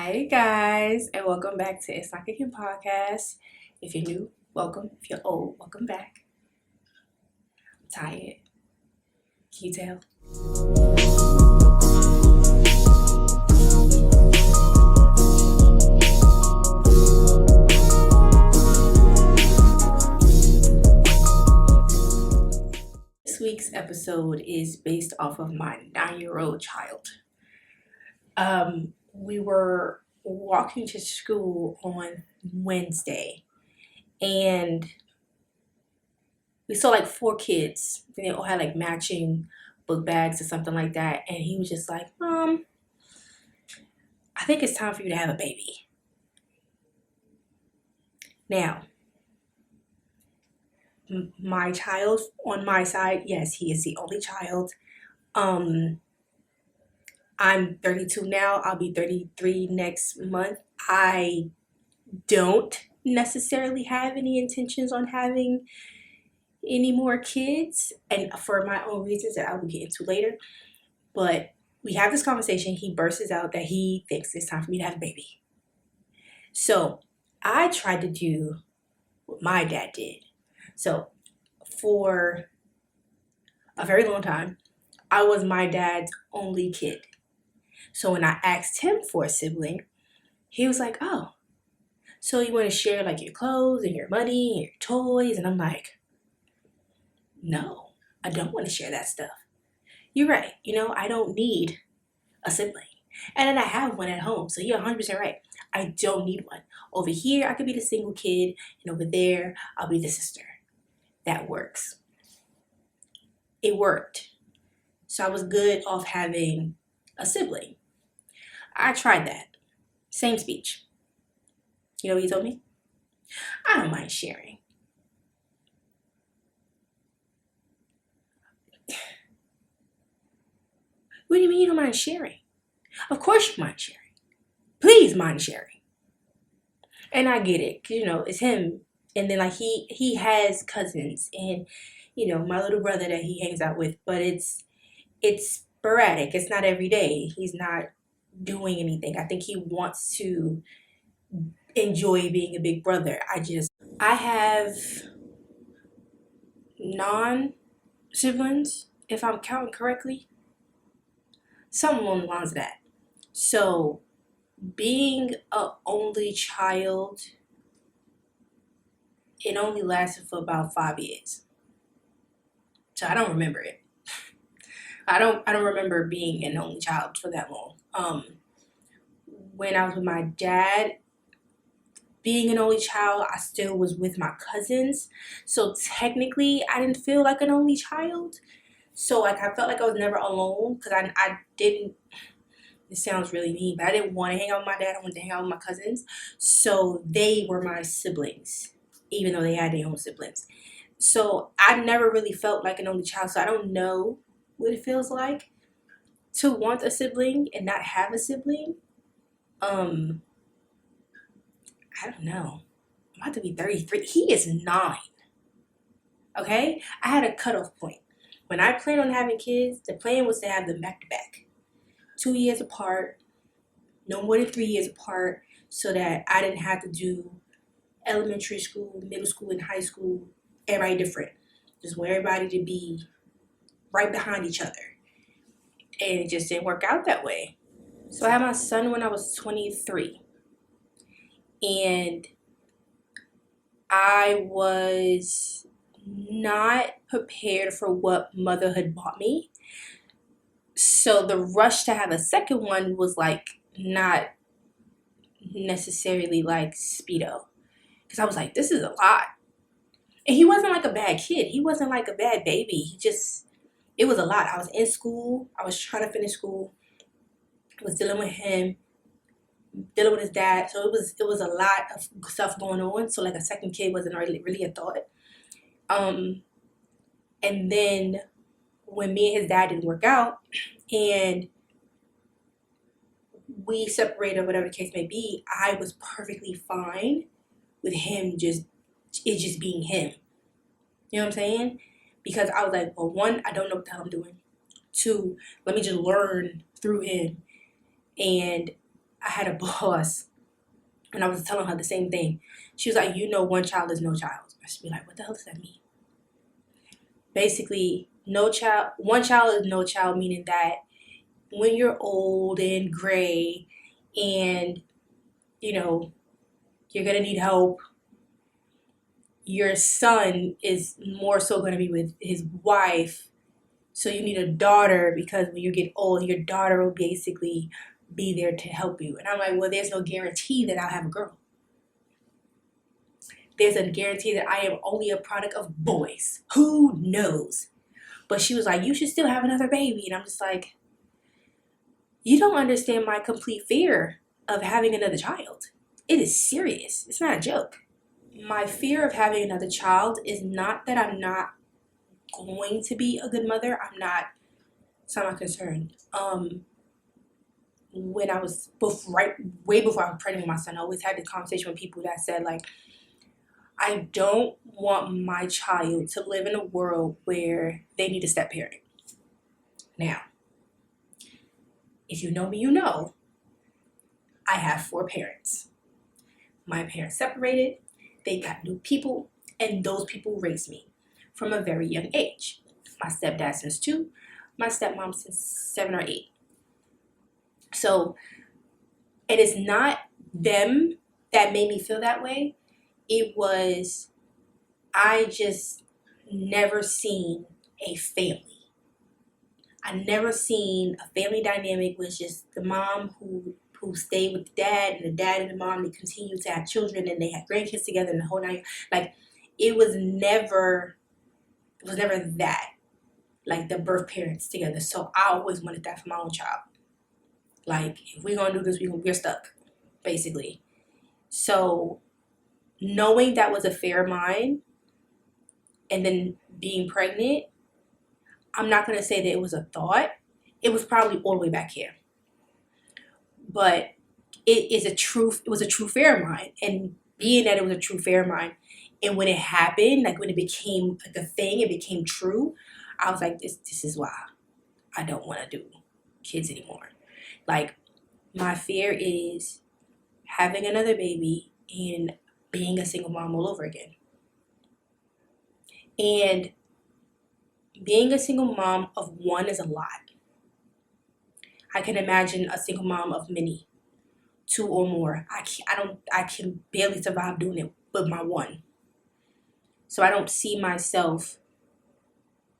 Hi guys, and welcome back to It's Not Cooking Podcast. If you're new, welcome. If you're old, welcome back. I'm tired. Can you tell? This week's episode is based off of my 9-year-old child. We were walking to school on Wednesday, and we saw like 4 kids, and they all had like matching book bags or something like that. And he was just like, "Mom, I think it's time for you to have a baby." Now, my child on my side, yes, he is the only child. I'm 32 now. I'll be 33 next month. I don't necessarily have any intentions on having any more kids, and for my own reasons that I will get into later. But we have this conversation. He bursts out that he thinks it's time for me to have a baby. So I tried to do what my dad did. So for a very long time, I was my dad's only kid. So when I asked him for a sibling, he was like, "Oh, so you want to share like your clothes and your money and your toys?" And I'm like, "No, I don't want to share that stuff. You're right. I don't need a sibling. And then I have one at home. So you're 100% right. I don't need one. Over here, I could be the single kid. And over there, I'll be the sister." That works. It worked. So I was good off having a sibling. I tried that. Same speech. You know what he told me? "I don't mind sharing." What do you mean you don't mind sharing? Of course you mind sharing. Please mind sharing. And I get it, 'cause, it's him. And then like he has cousins and my little brother that he hangs out with, but it's sporadic. It's not every day. He's not doing anything. I think he wants to enjoy being a big brother. I have non-siblings, if I'm counting correctly. Something along the lines of that. So being an only child, it only lasted for about 5 years. So I don't remember it. I don't remember being an only child for that long. When I was with my dad, being an only child, I still was with my cousins. So technically, I didn't feel like an only child. So like I felt like I was never alone because I didn't. It sounds really mean, but I didn't want to hang out with my dad. I wanted to hang out with my cousins. So they were my siblings, even though they had their own siblings. So I never really felt like an only child. So I don't know what it feels like to want a sibling and not have a sibling. I don't know. I'm about to be 33. He is 9. Okay? I had a cutoff point. When I planned on having kids, the plan was to have them back to back. 2 years apart, no more than 3 years apart, so that I didn't have to do elementary school, middle school, and high school, everybody different. Just want everybody to be right behind each other. And it just didn't work out that way. So I had my son when I was 23. And I was not prepared for what motherhood brought me. So the rush to have a second one was like not necessarily like speedo. Because I was like, this is a lot. And he wasn't like a bad kid. He wasn't like a bad baby. It was a lot. I was in school. I was trying to finish school. I was dealing with him, dealing with his dad. So it was a lot of stuff going on. So like a second kid wasn't really a thought. And then when me and his dad didn't work out and we separated, whatever the case may be, I was perfectly fine with him just being him. You know what I'm saying? Because I was like, well, 1, I don't know what the hell I'm doing. 2, let me just learn through him. And I had a boss, and I was telling her the same thing. She was like, one child is no child. I should be like, what the hell does that mean? Basically, one child is no child, meaning that when you're old and gray and, you're going to need help, your son is more so going to be with his wife. So you need a daughter, because when you get old, your daughter will basically be there to help you. And I'm like, well, there's no guarantee that I'll have a girl. There's a guarantee that I am only a product of boys. Who knows? But she was like, you should still have another baby. And I'm just like, you don't understand my complete fear of having another child. It is serious. It's not a joke. My fear of having another child is not that I'm not going to be a good mother. It's not my concern. When I was way before I was pregnant with my son, I always had this conversation with people that said, like, I don't want my child to live in a world where they need a step parent. Now, if you know me, you know I have 4 parents. My parents separated, they got new people, and those people raised me from a very young age. My stepdad since 2, my stepmom since 7 or 8. So it is not them that made me feel that way. It was, I just never seen a family. I never seen a family dynamic was just the mom who stayed with the dad, and the dad and the mom, they continued to have children, and they had grandkids together, and the whole night. Like, it was never that, like the birth parents together. So I always wanted that for my own child. Like, if we're gonna do this, we're stuck, basically. So knowing that was a fear of mine, and then being pregnant, I'm not gonna say that it was a thought. It was probably all the way back here. But it was a true fear of mine. And being that it was a true fear of mine, and when it happened, like when it became like a thing, it became true, I was like, this is why I don't want to do kids anymore. Like, my fear is having another baby and being a single mom all over again. And being a single mom of one is a lot. I can imagine a single mom of many, 2 or more. I can barely survive doing it with my one. So I don't see myself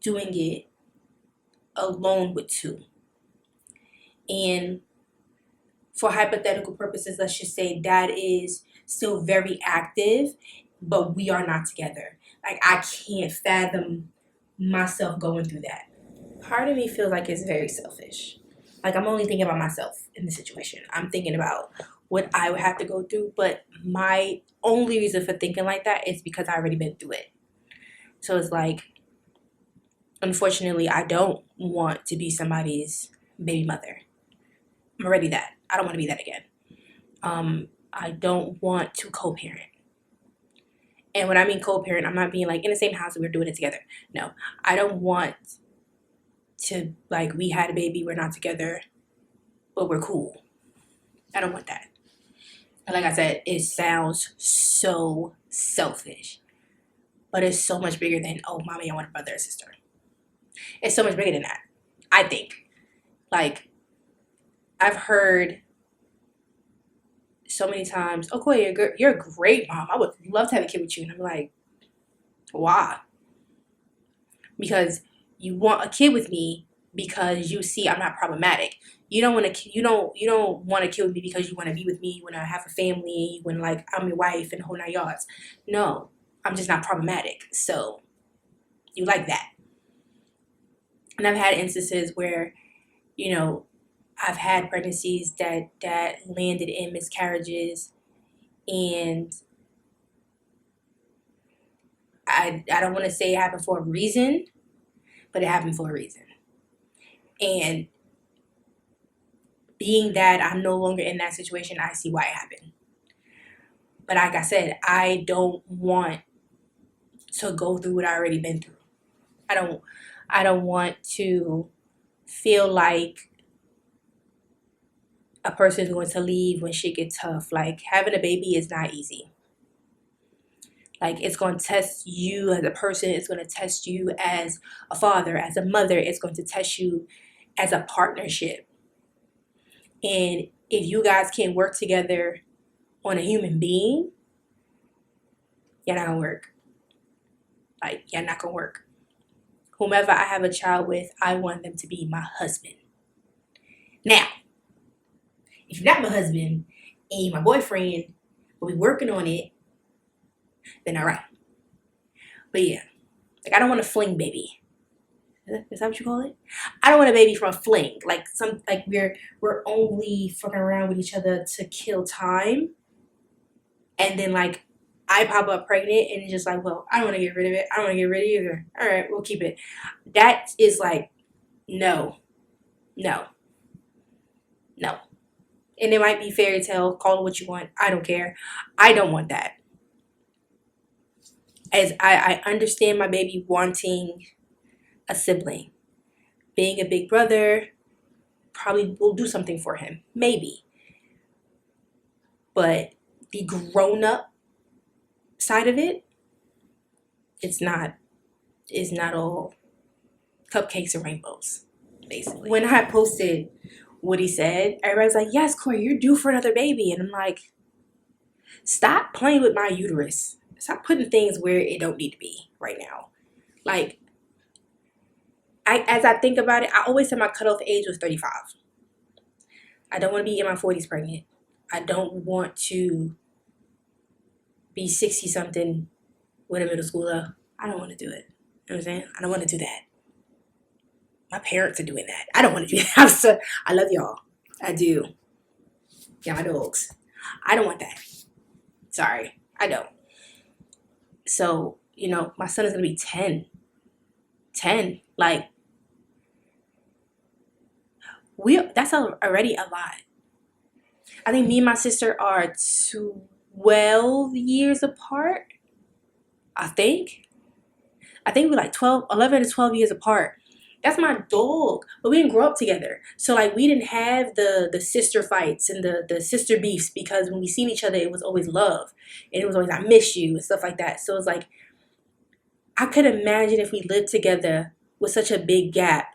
doing it alone with 2. And for hypothetical purposes, let's just say dad is still very active, but we are not together. Like, I can't fathom myself going through that. Part of me feels like it's very selfish. Like, I'm only thinking about myself in the situation. I'm thinking about what I would have to go through, but my only reason for thinking like that is because I already been through it. So it's like, unfortunately, I don't want to be somebody's baby mother. I'm already that. I don't want to be that again. I don't want to co-parent. And when I mean co-parent, I'm not being like in the same house and we're doing it together. No, I don't want to, like, we had a baby, we're not together, but we're cool. I don't want that. And like I said, it sounds so selfish, but it's so much bigger than, oh, mommy, I want a brother or sister. It's so much bigger than that, I think. Like, I've heard so many times, oh, Coya, you're a great mom. I would love to have a kid with you. And I'm like, why? Because you want a kid with me because you see I'm not problematic. You don't want a kid with me because you want to be with me, you want to have a family, when like I'm your wife and the whole 9 yards. No, I'm just not problematic. So you like that. And I've had instances where, I've had pregnancies that landed in miscarriages, and I don't want to say it happened for a reason, but it happened for a reason. And being that I'm no longer in that situation, I see why it happened. But like I said, I don't want to go through what I already been through. I don't want to feel like a person is going to leave when shit gets tough. Like, having a baby is not easy. Like, it's going to test you as a person. It's going to test you as a father, as a mother. It's going to test you as a partnership. And if you guys can't work together on a human being, you're not going to work. Like, you're not going to work. Whomever I have a child with, I want them to be my husband. Now, if you're not my husband and you're my boyfriend, but we're working on it, then all right. But yeah, like, I don't want a fling baby. Is that what you call it? I don't want a baby from a fling. Like, we're only fucking around with each other to kill time, and then like I pop up pregnant and it's just like, well, I don't want to get rid of it. I don't want to get rid of it either. All right, we'll keep it. That is like, no. And it might be fairy tale. Call it what you want. I don't care. I don't want that. As I understand my baby wanting a sibling. Being a big brother probably will do something for him. Maybe. But the grown-up side of it, it's not all cupcakes and rainbows, basically. When I posted what he said, everybody's like, yes, Coya, you're due for another baby. And I'm like, stop playing with my uterus. Stop putting things where it don't need to be right now. Like, as I think about it, I always said my cutoff age was 35. I don't want to be in my 40s pregnant. I don't want to be 60-something with a middle schooler. I don't want to do it. You know what I'm saying? I don't want to do that. My parents are doing that. I don't want to do that. I love y'all. I do. Yeah, my dogs. I don't want that. Sorry. I don't. So, my son is going to be 10. 10. Like, that's already a lot. I think me and my sister are 12 years apart. I think we're like 11 to 12 years apart. That's my dog. But we didn't grow up together. So like, we didn't have the sister fights and the sister beefs, because when we seen each other, it was always love. And it was always, I miss you and stuff like that. So it's like, I could imagine if we lived together with such a big gap,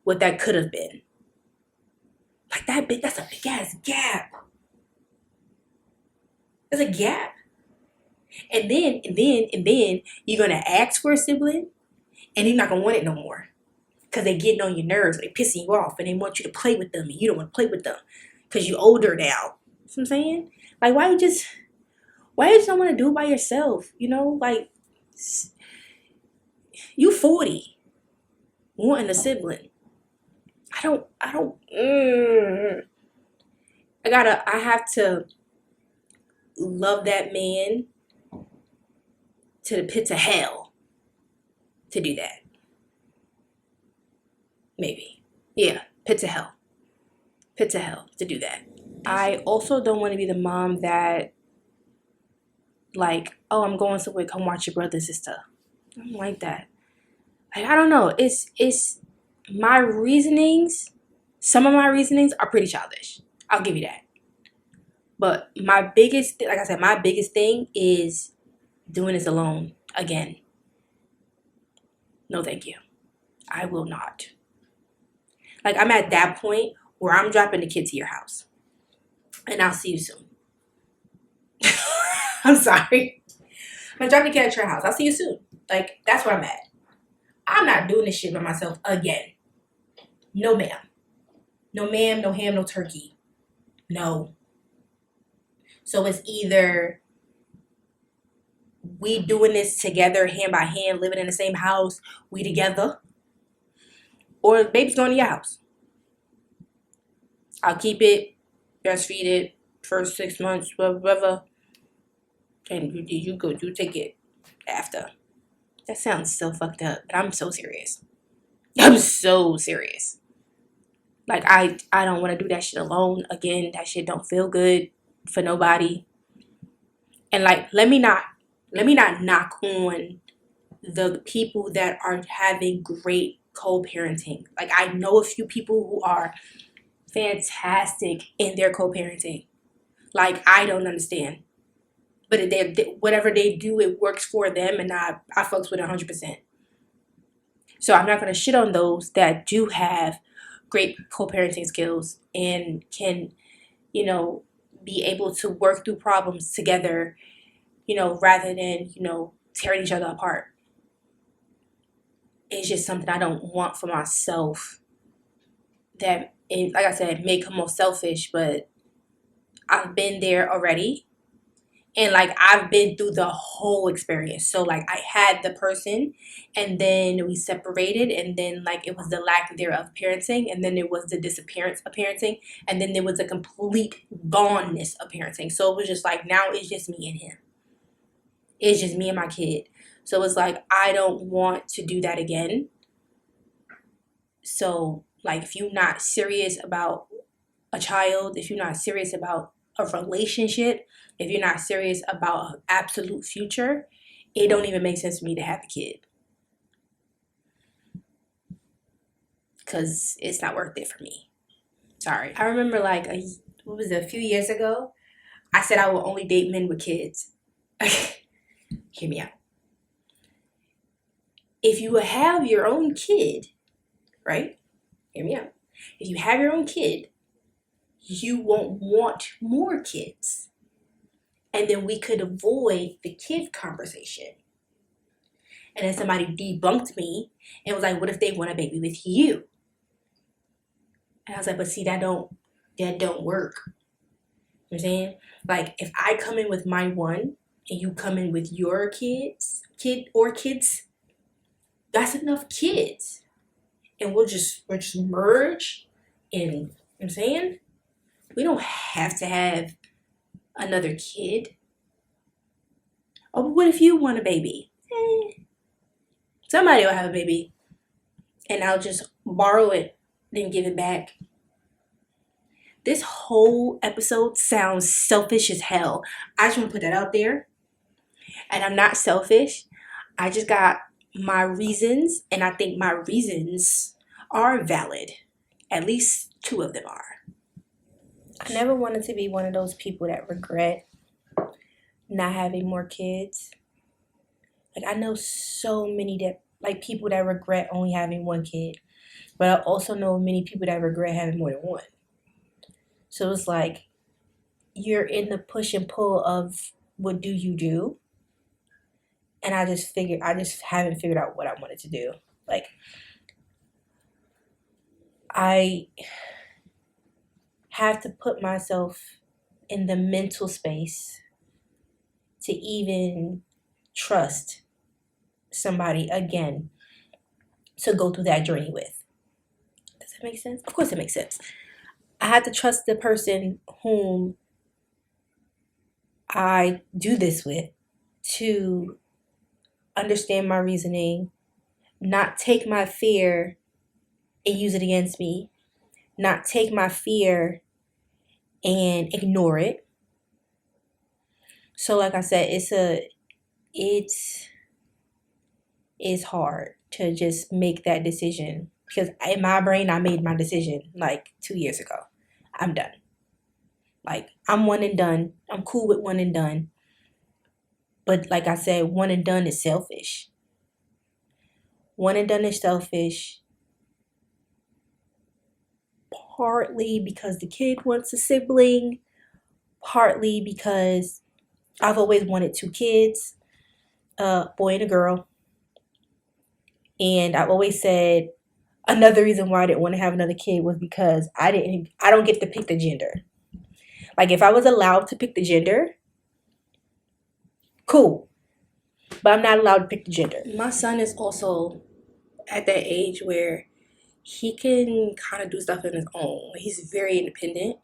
what that could have been. Like, that's a big ass gap. There's a gap. And then you're going to ask for a sibling, and you're not going to want it no more. Because they're getting on your nerves. They're pissing you off. And they want you to play with them. And you don't want to play with them. Because you're older now. You know what I'm saying? Like, why you just don't want to do it by yourself? Like, you 40. Wanting a sibling. I have to love that man to the pits of hell to do that. Maybe. Yeah, pits of hell. Pits of hell to do that. I also don't want to be the mom that, like, oh, I'm going somewhere, come watch your brothers and stuff. I don't like that. Like, I don't know. It's my reasonings. Some of my reasonings are pretty childish. I'll give you that. But my biggest thing is doing this alone again. No, thank you. I will not. Like, I'm at that point where I'm dropping the kid to your house. And I'll see you soon. I'm sorry. I'm dropping the kid at your house. I'll see you soon. Like, that's where I'm at. I'm not doing this shit by myself again. No, ma'am. No, ma'am. No ham, no turkey. No. So it's either we doing this together, hand by hand, living in the same house, we together, or baby's going to your house. I'll keep it, breastfeed it, first 6 months, whatever, and you take it after. That sounds so fucked up, but I'm so serious. I'm so serious. Like, I don't want to do that shit alone again. That shit don't feel good for nobody. And like, let me not knock on the people that are having great co-parenting. Like, I know a few people who are fantastic in their co-parenting. Like, I don't understand. But whatever they do, it works for them, and I fucks with it 100%. So I'm not going to shit on those that do have great co-parenting skills and can, you know, be able to work through problems together, you know, rather than, you know, tearing each other apart. It's just something I don't want for myself. That, like I said, may come off selfish, but I've been there already. And like, I've been through the whole experience. So like, I had the person, and then we separated, and then like, it was the lack thereof parenting, and then it was the disappearance of parenting, and then there was a complete goneness of parenting. So it was just like, now it's just me and him. It's just me and my kid. So it's like, I don't want to do that again. So like, if you're not serious about a child, if you're not serious about a relationship, if you're not serious about an absolute future, it don't even make sense for me to have a kid. Because it's not worth it for me. Sorry. I remember like, a few years ago, I said I will only date men with kids. Hear me out. If you have your own kid, right? Hear me out. If you have your own kid, you won't want more kids. And then we could avoid the kid conversation. And then somebody debunked me and was like, what if they want a baby with you? And I was like, but see, that don't work. You know what I'm saying? Like, if I come in with my one and you come in with your kids, that's enough kids. And we'll just merge. And, you know what I'm saying? We don't have to have another kid. Oh, but what if you want a baby? Somebody will have a baby, and I'll just borrow it, then give it back. This whole episode sounds selfish as hell. I just want to put that out there. And I'm not selfish. I just got my reasons, and I think my reasons are valid. At least 2 of them are. I never wanted to be one of those people that regret not having more kids. Like, I know so many people that regret only having one kid, but I also know many people that regret having more than one. So it's like, you're in the push and pull of what do you do? And I just haven't figured out what I wanted to do. Like, I have to put myself in the mental space to even trust somebody again to go through that journey with. Does that make sense? Of course it makes sense. I had to trust the person whom I do this with to understand my reasoning, not take my fear and use it against me, not take my fear and ignore it. So like I said, it's hard to just make that decision, because in my brain, I made my decision like 2 years ago. I'm done. Like, I'm one and done. I'm cool with one and done. But like I said, one and done is selfish. One and done is selfish. Partly because the kid wants a sibling. Partly because I've always wanted 2 kids, a boy and a girl. And I've always said another reason why I didn't want to have another kid was because I don't get to pick the gender. Like, if I was allowed to pick the gender, cool. But I'm not allowed to pick the gender. My son is also at that age where he can kind of do stuff on his own. He's very independent.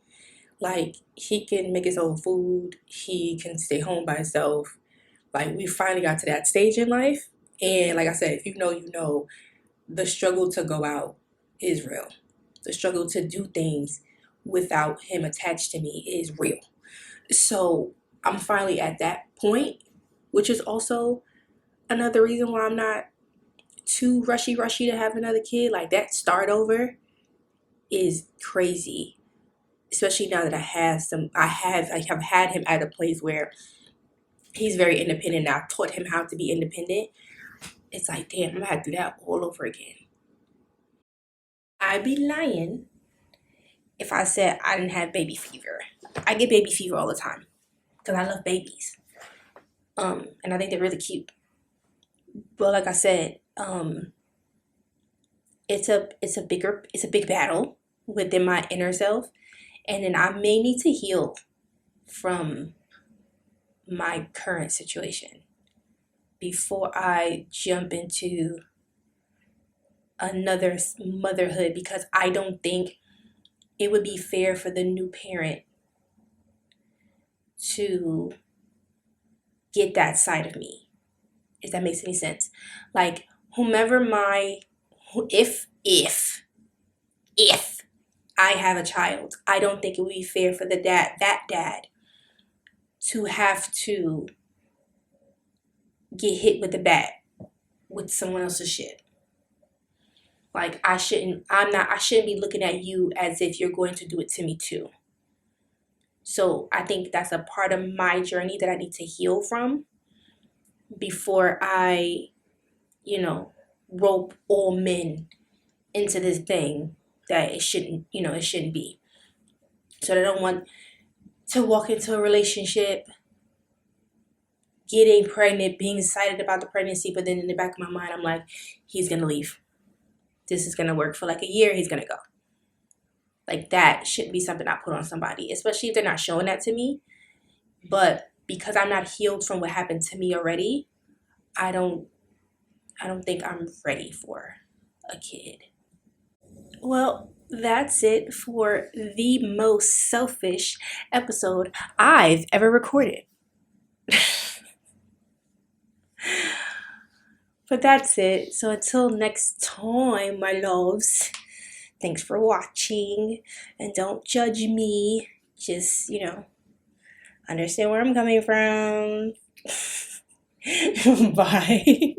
Like, he can make his own food. He can stay home by himself. Like, we finally got to that stage in life. And like I said, if you know, the struggle to go out is real. The struggle to do things without him attached to me is real. So I'm finally at that point, which is also another reason why I'm not too rushy to have another kid. Like, that start over is crazy. especially now that I have had him at a place where he's very independent. I've taught him how to be independent. It's like, damn, I'm gonna have to do that all over again. I'd be lying if I said I didn't have baby fever. I get baby fever all the time because I love babies. And I think they're really cute. But like I said, it's a big battle within my inner self, and then I may need to heal from my current situation before I jump into another motherhood, because I don't think it would be fair for the new parent to get that side of me, if that makes any sense. Like, whomever my if I have a child, I don't think it would be fair for that dad to have to get hit with the bat with someone else's shit. Like, I shouldn't be looking at you as if you're going to do it to me too. So I think that's a part of my journey that I need to heal from before I, rope all men into this thing that it shouldn't be. So I don't want to walk into a relationship getting pregnant, being excited about the pregnancy, but then in the back of my mind, I'm like, he's going to leave. This is going to work for like a year. He's going to go. Like, that shouldn't be something I put on somebody, especially if they're not showing that to me. But because I'm not healed from what happened to me already, I don't think I'm ready for a kid. Well, that's it for the most selfish episode I've ever recorded. But that's it. So until next time, my loves, thanks for watching. And don't judge me. Just, understand where I'm coming from. Bye.